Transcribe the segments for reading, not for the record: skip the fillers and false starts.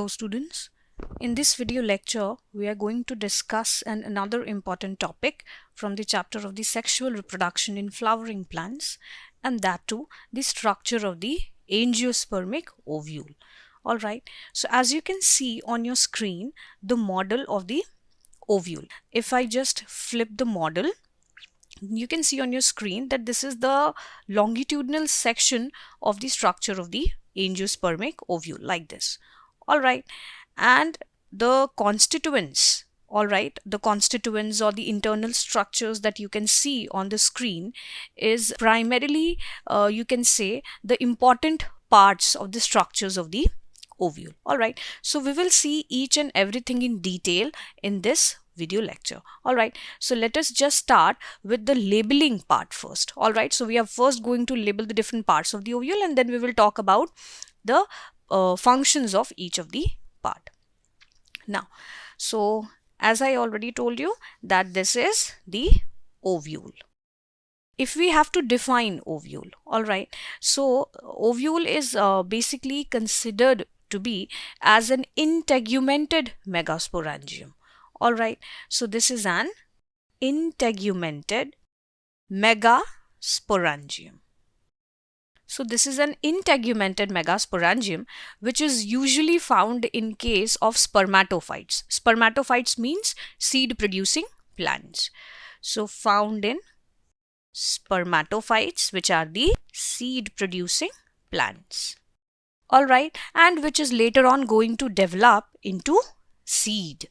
Hello students. In this video lecture, we are going to discuss another important topic from the chapter of the sexual reproduction in flowering plants, and that too the structure of the angiospermic ovule. Alright, so as you can see on your screen, the model of the ovule. If I just flip the model, you can see on your screen that this is the longitudinal section of the structure of the angiospermic ovule, like this. All right, and the constituents, all right, the constituents or the internal structures that you can see on the screen is primarily you can say the important parts of the structures of the ovule. All right, so we will see each and everything in detail in this video lecture. All right, so let us just start with the labeling part first. All right, so we are first going to label the different parts of the ovule, and then we will talk about the functions of each of the part. Now, so as I already told you that this is the ovule. If we have to define ovule, all right, so ovule is basically considered to be as an integumented megasporangium. All right, so this is an integumented megasporangium. So this is an integumented megasporangium which is usually found in case of spermatophytes. Spermatophytes means seed producing plants. So found in spermatophytes, which are the seed producing plants. All right, and which is later on going to develop into seed.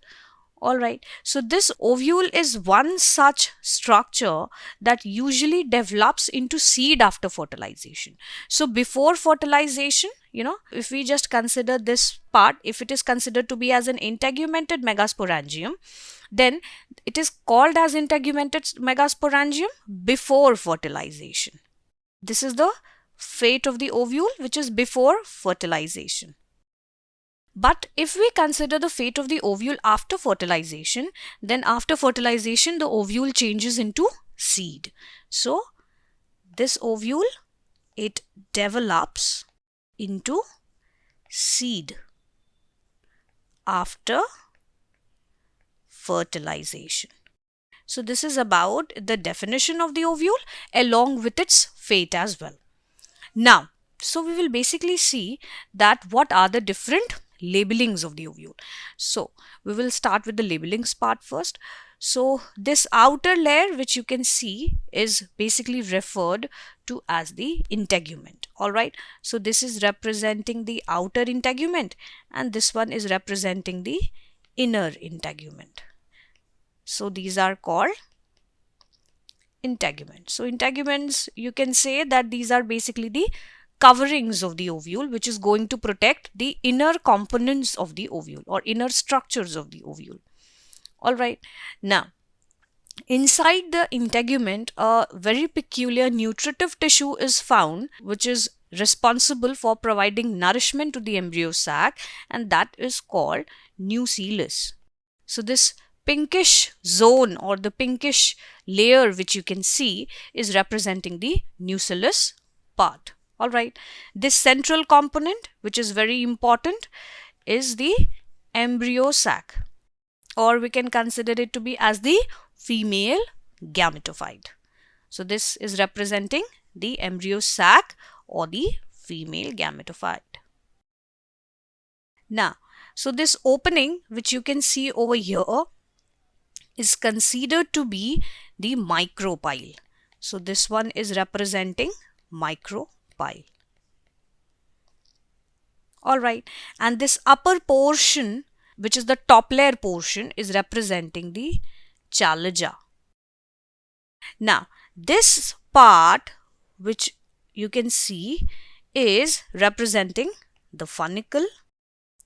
All right, so this ovule is one such structure that usually develops into seed after fertilization. So before fertilization, you know, if we just consider this part, if it is considered to be as an integumented megasporangium, then it is called as integumented megasporangium before fertilization. This is the fate of the ovule, which is before fertilization. But if we consider the fate of the ovule after fertilization, then after fertilization, the ovule changes into seed. So this ovule, it develops into seed after fertilization. So this is about the definition of the ovule along with its fate as well. Now, so we will basically see that what are the different labelings of the ovule. So we will start with the labelings part first. So this outer layer which you can see is basically referred to as the integument. All right, so this is representing the outer integument and this one is representing the inner integument. So these are called integuments. So integuments, you can say that these are basically the coverings of the ovule, which is going to protect the inner components of the ovule or inner structures of the ovule. All right, now inside the integument, a very peculiar nutritive tissue is found which is responsible for providing nourishment to the embryo sac, and that is called nucellus. So this pinkish zone or the pinkish layer which you can see is representing the nucellus part. All right, this central component, which is very important, is the embryo sac, or we can consider it to be as the female gametophyte. So this is representing the embryo sac or the female gametophyte. Now, so this opening which you can see over here is considered to be the micropyle. So this one is representing micropyle. All right, and this upper portion, which is the top layer portion, is representing the chalaja. Now this part which you can see is representing the funicle.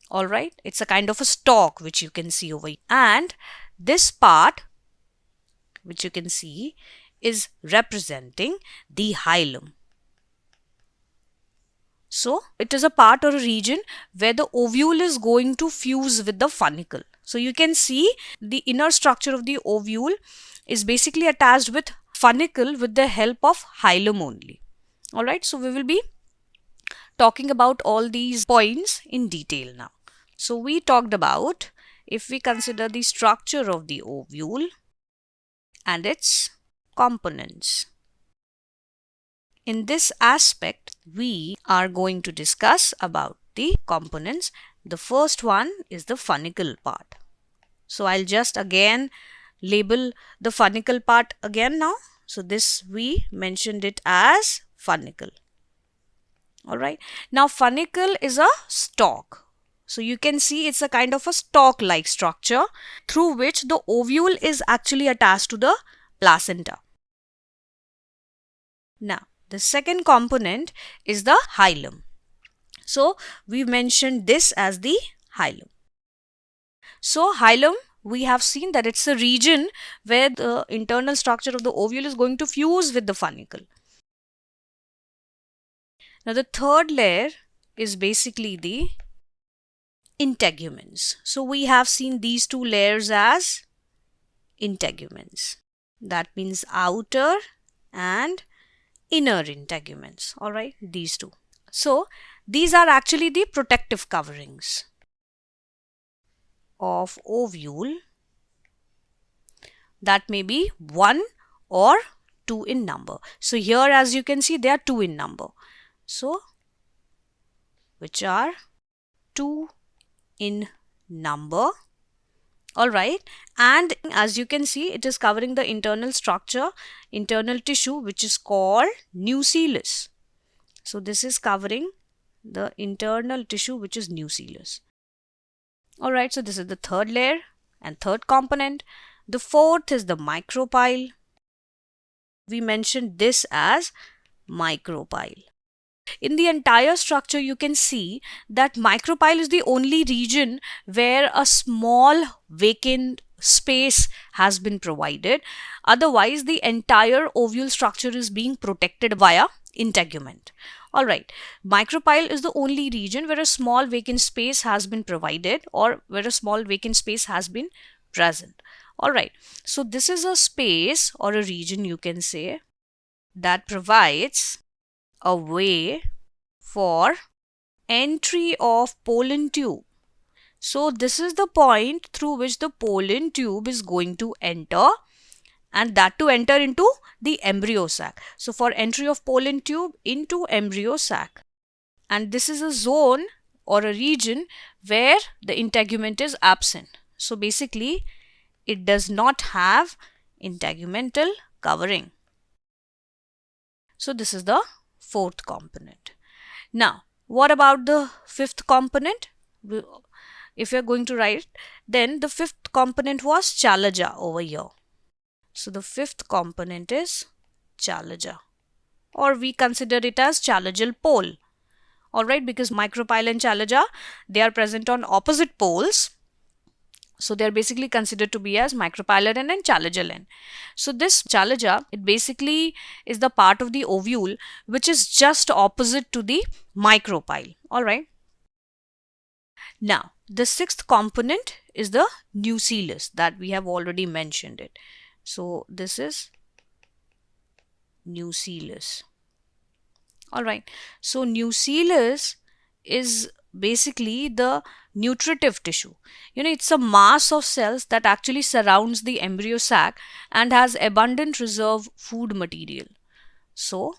All right, it's a kind of a stalk which you can see over here, and this part which you can see is representing the hilum. So it is a part or a region where the ovule is going to fuse with the funicle. So you can see the inner structure of the ovule is basically attached with funicle with the help of hilum only. All right, so we will be talking about all these points in detail now. So we talked about, if we consider the structure of the ovule and its components. In this aspect, we are going to discuss about the components. The first one is the funicle part. So I'll just again label the funicle part again now. So this, we mentioned it as funicle. Alright. Now funicle is a stalk. So you can see it's a kind of a stalk-like structure through which the ovule is actually attached to the placenta. Now the second component is the hilum. So we mentioned this as the hilum. So hilum, we have seen that it's a region where the internal structure of the ovule is going to fuse with the funicle. Now the third layer is basically the integuments. So we have seen these two layers as integuments. That means outer and inner integuments. Alright, these two. So these are actually the protective coverings of ovule that may be 1 or 2 in number. So here, as you can see, they are 2 in number. So which are 2 in number. Alright, and as you can see, it is covering the internal structure, internal tissue, which is called nucellus. So this is covering the internal tissue, which is nucellus. Alright, so this is the third layer and third component. The fourth is the micropyle. We mentioned this as micropyle. In the entire structure, you can see that micropyle is the only region where a small vacant space has been provided. Otherwise, the entire ovule structure is being protected via integument. Alright, micropyle is the only region where a small vacant space has been provided, or where a small vacant space has been present. Alright, so this is a space or a region, you can say, that provides a way for entry of pollen tube. So this is the point through which the pollen tube is going to enter, and that to enter into the embryo sac. So for entry of pollen tube into embryo sac, and this is a zone or a region where the integument is absent. So basically it does not have integumental covering. So this is the fourth component. Now, what about the fifth component? If you're going to write, then the fifth component was chalaja over here. So the fifth component is chalaja, or we consider it as chalagal pole. Alright, because micropyle and chalaja, they are present on opposite poles. So they are basically considered to be as micropylar end and chalagal end. So this chalaja, it basically is the part of the ovule which is just opposite to the micropyle. Alright. Now, the sixth component is the nucellus, that we have already mentioned it. So this is nucellus. Alright. So nucellus is basically the nutritive tissue. It's a mass of cells that actually surrounds the embryo sac and has abundant reserve food material. So,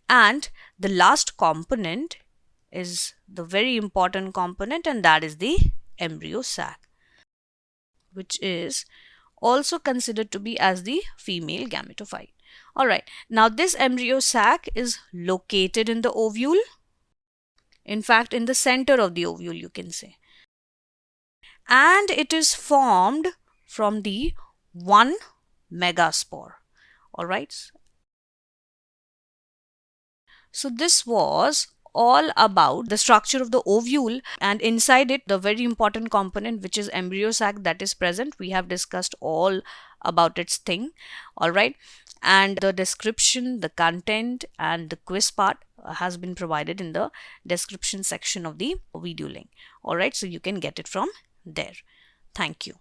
and the last component is the very important component, and that is the embryo sac, which is also considered to be as the female gametophyte. Alright, now this embryo sac is located in the ovule. In fact, in the center of the ovule, you can say. And it is formed from the one megaspore. Alright. So this was all about the structure of the ovule, and inside it the very important component, which is embryo sac, that is present. We have discussed all about its thing. Alright. And the description, the content and the quiz part has been provided in the description section of the video link. Alright, so you can get it from there. Thank you.